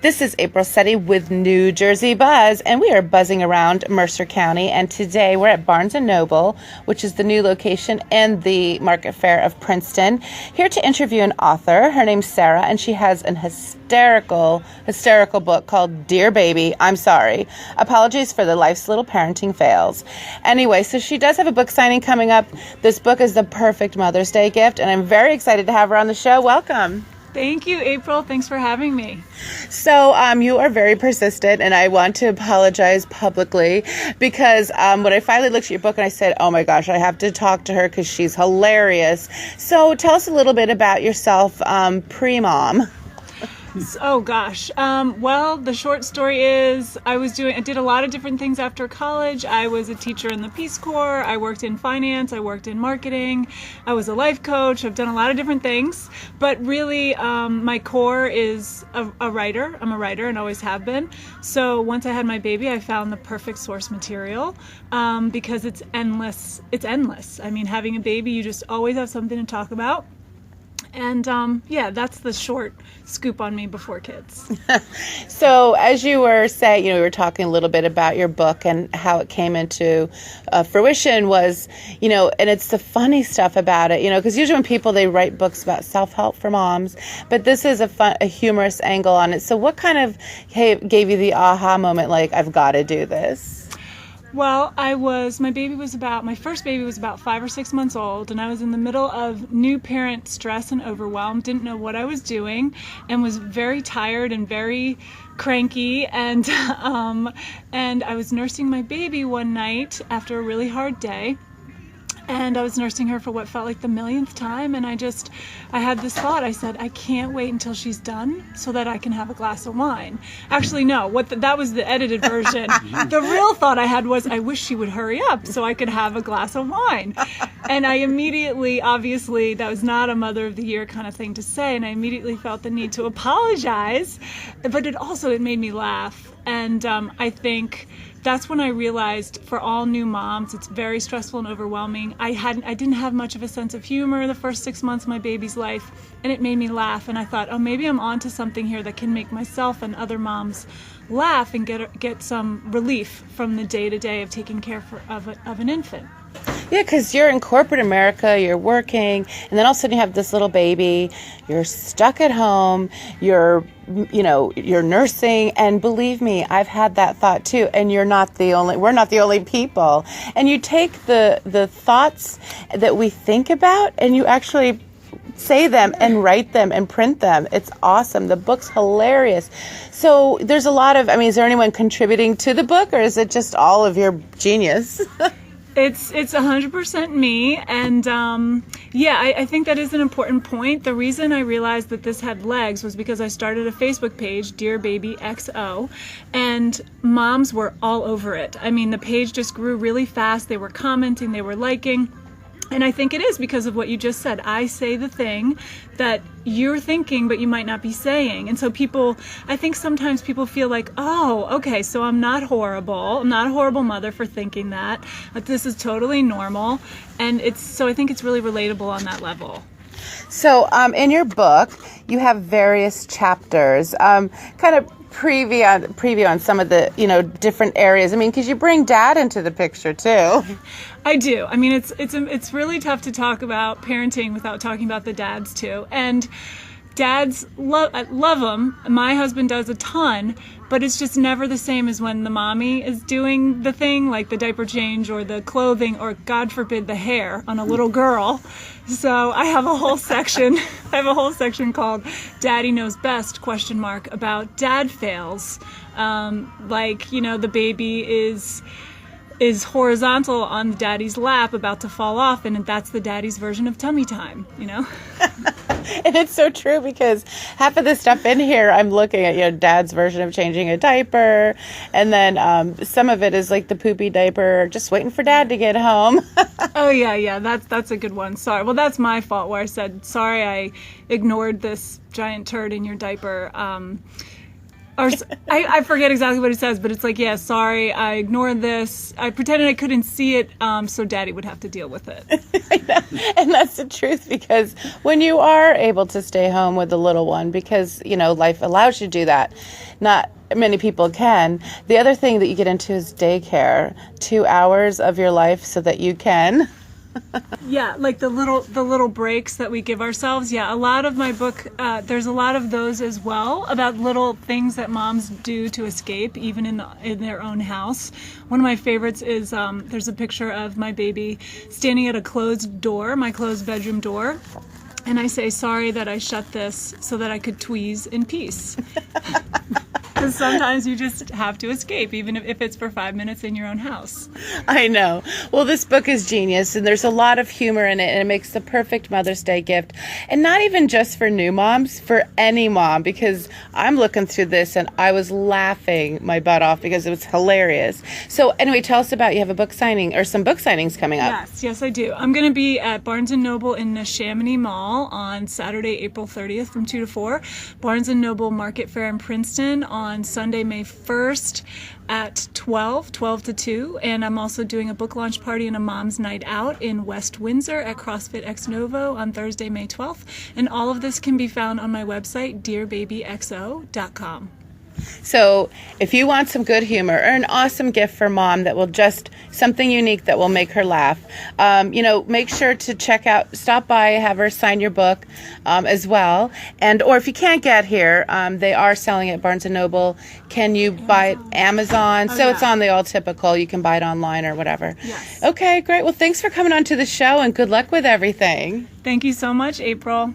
This is April Setti with New Jersey Buzz, and we are buzzing around Mercer County, and today we're at Barnes & Noble, which is the new location in the Market Fair of Princeton, here to interview an author. Her name's Sarah, and she has an hysterical book called Dear Baby, I'm Sorry. Apologies for the Life's Little Parenting Fails. Anyway, so she does have a book signing coming up. This book is the perfect Mother's Day gift, and I'm very excited to have her on the show. Welcome. Thank you, April. Thanks for having me. So you are very persistent, and I want to apologize publicly because when I finally looked at your book and I said, oh my gosh, I have to talk to her because she's hilarious. So tell us a little bit about yourself pre-mom. Oh gosh. Well, the short story is I did a lot of different things after college. I was a teacher in the Peace Corps. I worked in finance. I worked in marketing. I was a life coach. I've done a lot of different things, but really, my core is a writer. I'm a writer and always have been. So once I had my baby, I found the perfect source material, because it's endless. It's endless. I mean, having a baby, you just always have something to talk about. And that's the short scoop on me before kids. So as you were saying, we were talking a little bit about your book and how it came into fruition was, and it's the funny stuff about it, because usually when people, they write books about self-help for moms, but this is a humorous angle on it. So what kind of gave you the aha moment, like, I've got to do this? Well, my first baby was about 5 or 6 months old, and I was in the middle of new parent stress and overwhelm, didn't know what I was doing, and was very tired and very cranky, and I was nursing my baby one night after a really hard day. And I was nursing her for what felt like the millionth time, and I had this thought. I said, I can't wait until she's done so that I can have a glass of wine. Actually, no, that was the edited version. The real thought I had was, I wish she would hurry up so I could have a glass of wine. And I immediately, obviously, that was not a Mother of the Year kind of thing to say, and I immediately felt the need to apologize, but it made me laugh. And I think that's when I realized, for all new moms, it's very stressful and overwhelming. I didn't have much of a sense of humor the first 6 months of my baby's life, and it made me laugh. And I thought, oh, maybe I'm onto something here that can make myself and other moms laugh and get some relief from the day-to-day of taking care of an infant. Yeah, because you're in corporate America, you're working, and then all of a sudden you have this little baby, you're stuck at home, you're nursing, and believe me, I've had that thought too, and we're not the only people. And you take the thoughts that we think about, and you actually say them and write them and print them. It's awesome. The book's hilarious. So there's a lot of, is there anyone contributing to the book, or is it just all of your genius? It's 100% me, and I think that is an important point. The reason I realized that this had legs was because I started a Facebook page, Dear Baby XO, and moms were all over it. The page just grew really fast. They were commenting, they were liking. And I think it is because of what you just said. I say the thing that you're thinking, but you might not be saying. And so I think sometimes people feel like, oh, okay, so I'm not horrible. I'm not a horrible mother for thinking that. But this is totally normal. And so I think it's really relatable on that level. So in your book, you have various chapters, kind of preview on some of the different areas. Because you bring Dad into the picture too. I do. It's really tough to talk about parenting without talking about the dads too. And dads I love them. My husband does a ton, but it's just never the same as when the mommy is doing the thing, like the diaper change or the clothing or, God forbid, the hair on a little girl. So I have a whole section. Called "Daddy Knows Best?" about dad fails. The baby is horizontal on the daddy's lap, about to fall off, and that's the daddy's version of tummy time. And it's so true, because half of the stuff in here, I'm looking at, Dad's version of changing a diaper. And then some of it is like the poopy diaper, just waiting for Dad to get home. Oh, yeah. That's a good one. Sorry. Well, that's my fault, where I said, sorry, I ignored this giant turd in your diaper. I forget exactly what it says, but it's like, yeah, sorry, I ignored this. I pretended I couldn't see it, so Daddy would have to deal with it. I know. And that's the truth, because when you are able to stay home with the little one, because, life allows you to do that, not many people can. The other thing that you get into is daycare, 2 hours of your life so that you can. Yeah, like the little breaks that we give ourselves. Yeah, a lot of my book, there's a lot of those as well, about little things that moms do to escape, even in their own house. One of my favorites is there's a picture of my baby standing at a closed door, my closed bedroom door, and I say, sorry that I shut this so that I could tweeze in peace. Because sometimes you just have to escape, even if it's for 5 minutes in your own house. I know. Well, this book is genius, and there's a lot of humor in it, and it makes the perfect Mother's Day gift. And not even just for new moms, for any mom, because I'm looking through this, and I was laughing my butt off because it was hilarious. So anyway, tell us about, you have a book signing, or some book signings coming up. Yes, I do. I'm going to be at Barnes & Noble in the Chamonix Mall on Saturday, April 30th from 2 to 4. Barnes & Noble Market Fair in Princeton on Sunday, May 1st at 12 to 2. And I'm also doing a book launch party and a mom's night out in West Windsor at CrossFit Ex Novo on Thursday, May 12th. And all of this can be found on my website, dearbabyxo.com. So if you want some good humor or an awesome gift for mom that will just, something unique that will make her laugh, make sure to stop by, have her sign your book as well. Or if you can't get here, they are selling it at Barnes & Noble. Can you buy it Amazon? It's on the all typical. You can buy it online or whatever. Yes. Okay, great. Well, thanks for coming on to the show, and good luck with everything. Thank you so much, April.